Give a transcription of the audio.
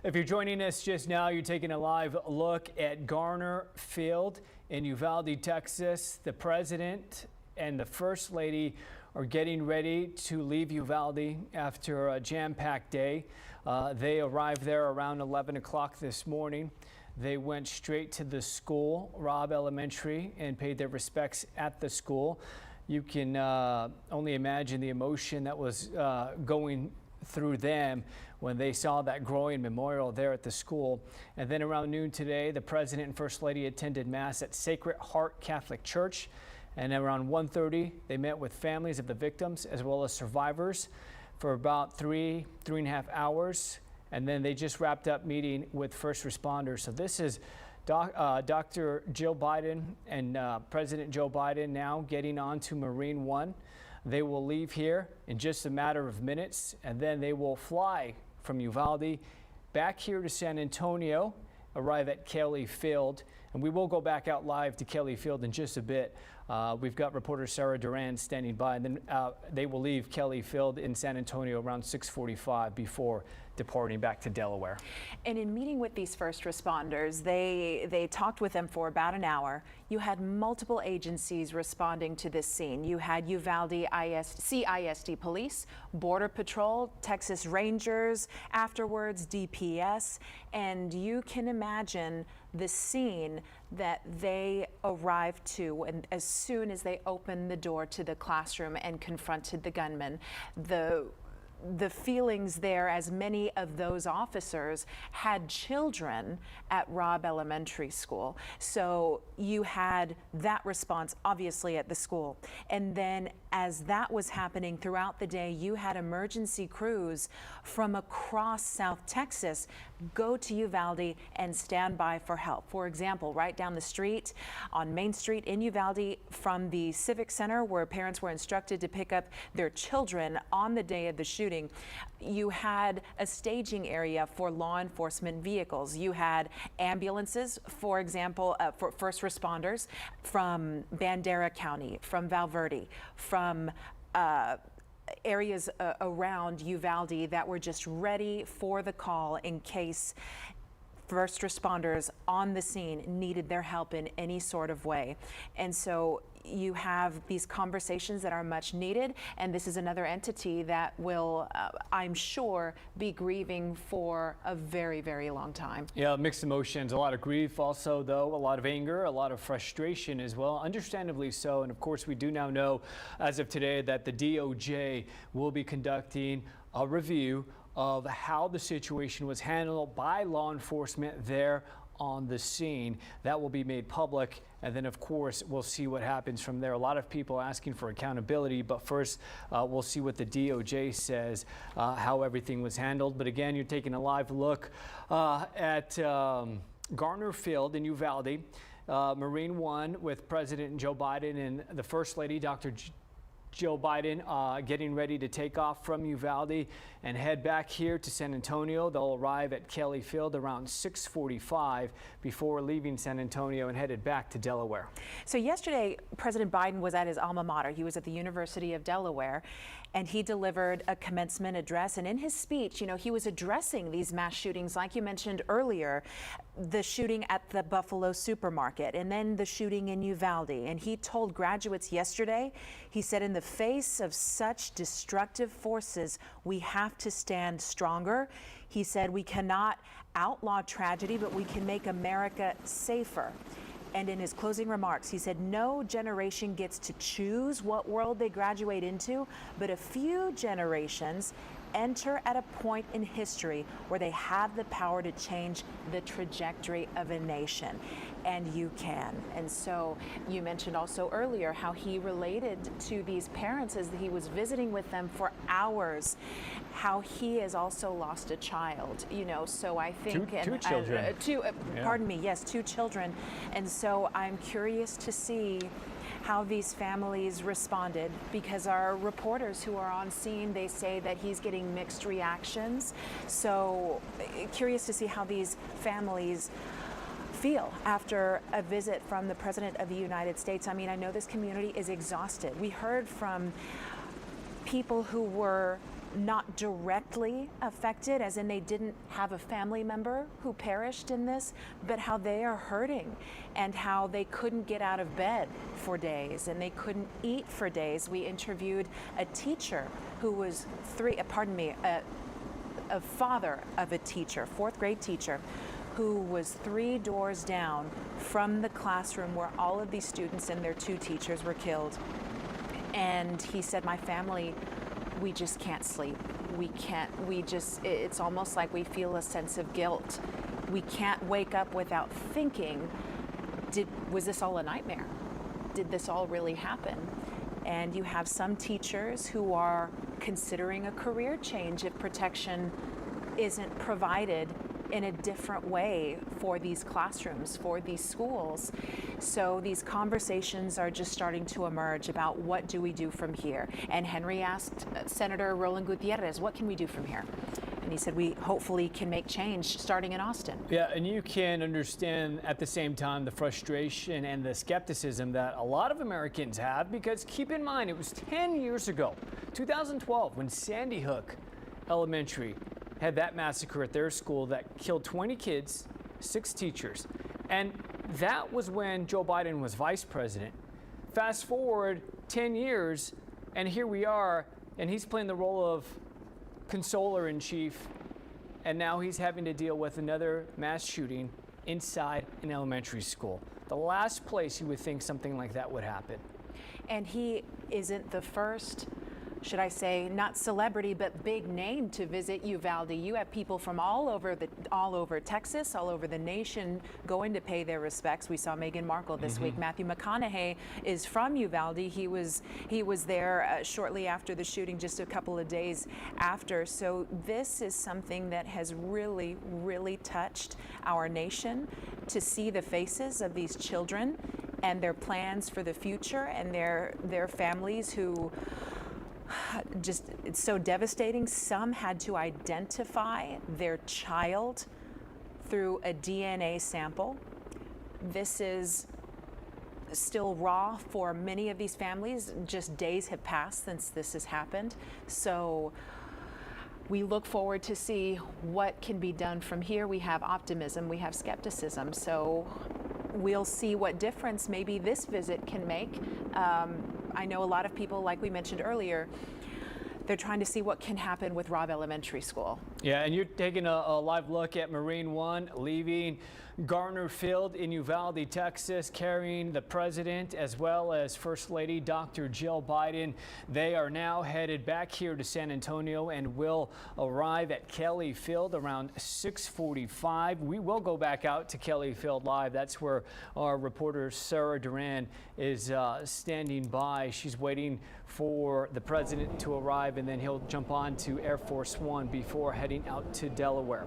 If you're joining us just now, you're taking a live look at Garner Field in Uvalde, Texas. The president and the first lady are getting ready to leave Uvalde after a jam-packed day. They arrived there around 11 o'clock this morning. They went straight to the school, Robb Elementary, and paid their respects at the school. You can only imagine the emotion that was going through them when they saw that growing memorial there at the school. And then around noon today, the president and first lady attended mass at Sacred Heart Catholic Church. And around 1:30, they met with families of the victims as well as survivors for about three and a half hours. And then they just wrapped up meeting with first responders. So this is Dr. Jill Biden and President Joe Biden now getting on to Marine One. They will leave here in just a matter of minutes, and then they will fly from Uvalde back here to San Antonio, arrive at Kelly Field, and we will go back out live to Kelly Field in just a bit. We've got reporter Sarah Duran standing by, and then they will leave Kelly Field in San Antonio around 6:45 before departing back to Delaware. And in meeting with these first responders, they talked with them for about an hour. You had multiple agencies responding to this scene. You had Uvalde CISD Police, Border Patrol, Texas Rangers, afterwards DPS, and you can imagine the scene that they arrived to, and as soon as they opened the door to the classroom and confronted the gunman, the feelings there, as many of those officers had children at Robb Elementary School. So you had that response obviously at the school. And then as that was happening throughout the day, you had emergency crews from across South Texas go to Uvalde and stand by for help. For example, right down the street on Main Street in Uvalde from the Civic Center, where parents were instructed to pick up their children on the day of the shooting, you had a staging area for law enforcement vehicles. You had ambulances, for example, for first responders from Bandera County, from Valverde, from areas around Uvalde that were just ready for the call in case first responders on the scene needed their help in any sort of way. And so you have these conversations that are much needed, and this is another entity that will, I'm sure, be grieving for a very, very long time. Yeah, mixed emotions, a lot of grief also, though, a lot of anger, a lot of frustration as well, understandably so. And of course, we do now know as of today that the DOJ will be conducting a review of how the situation was handled by law enforcement there on the scene. That will be made public, and then of course we'll see what happens from there. A lot of people asking for accountability, but first we'll see what the DOJ says, how everything was handled. But again, you're taking a live look at Garner Field in Uvalde, Marine One, with President Joe Biden and the First Lady, Dr. Joe Biden, getting ready to take off from Uvalde and head back here to San Antonio. They'll arrive at Kelly Field around 6:45 before leaving San Antonio and headed back to Delaware. So yesterday, President Biden was at his alma mater. He was at the University of Delaware, and he delivered a commencement address. And in his speech, you know, he was addressing these mass shootings, like you mentioned earlier, the shooting at the Buffalo supermarket, and then the shooting in Uvalde. And he told graduates yesterday, he said, in the face of such destructive forces, we have to stand stronger. He said, we cannot outlaw tragedy, but we can make America safer. And in his closing remarks, he said, no generation gets to choose what world they graduate into, but a few generations enter at a point in history where they have the power to change the trajectory of a nation. And you can. And so you mentioned also earlier how he related to these parents as he was visiting with them for hours, how he has also lost a child, you know. So I think two children. Pardon me, yes, 2 children. And so I'm curious to see how these families responded, because our reporters who are on scene, they say that he's getting mixed reactions. So curious to see how these families feel after a visit from the President of the United States. I mean, I know this community is exhausted. We heard from people who were not directly affected, as in they didn't have a family member who perished in this, but how they are hurting and how they couldn't get out of bed for days and they couldn't eat for days. We interviewed a teacher who was a father of a teacher, fourth grade teacher, who was 3 doors down from the classroom where all of these students and their 2 teachers were killed. And he said, my family, we just can't sleep. It's almost like we feel a sense of guilt. We can't wake up without thinking, was this all a nightmare? Did this all really happen? And you have some teachers who are considering a career change if protection isn't provided in a different way for these classrooms, for these schools. So these conversations are just starting to emerge about what do we do from here. And Henry asked Senator Roland Gutierrez, what can we do from here? And he said, we hopefully can make change starting in Austin. Yeah, and you can understand at the same time the frustration and the skepticism that a lot of Americans have, because keep in mind, it was 10 years ago, 2012, when Sandy Hook Elementary had that massacre at their school that killed 20 kids, 6 teachers. And that was when Joe Biden was vice president. Fast forward 10 years, and here we are, and he's playing the role of consoler in chief, and now he's having to deal with another mass shooting inside an elementary school. The last place you would think something like that would happen. And he isn't the first, should I say, not celebrity, but big name to visit Uvalde. You have people from all over Texas, all over the nation going to pay their respects. We saw Meghan Markle this week. Matthew McConaughey is from Uvalde. He was there shortly after the shooting, just a couple of days after. So this is something that has really, really touched our nation, to see the faces of these children and their plans for the future and their families who just, it's so devastating. Some had to identify their child through a DNA sample. This is still raw for many of these families. Just days have passed since this has happened. So we look forward to see what can be done from here. We have optimism, we have skepticism. So we'll see what difference maybe this visit can make. I know a lot of people, like we mentioned earlier, they're trying to see what can happen with Robb Elementary School. Yeah, and you're taking a live look at Marine One leaving Garner Field in Uvalde, Texas, carrying the president as well as First Lady Dr. Jill Biden. They are now headed back here to San Antonio and will arrive at Kelly Field around 6:45. We will go back out to Kelly Field live. That's where our reporter Sarah Duran is standing by. She's waiting for the president to arrive, and then he'll jump on to Air Force One before heading out to Delaware.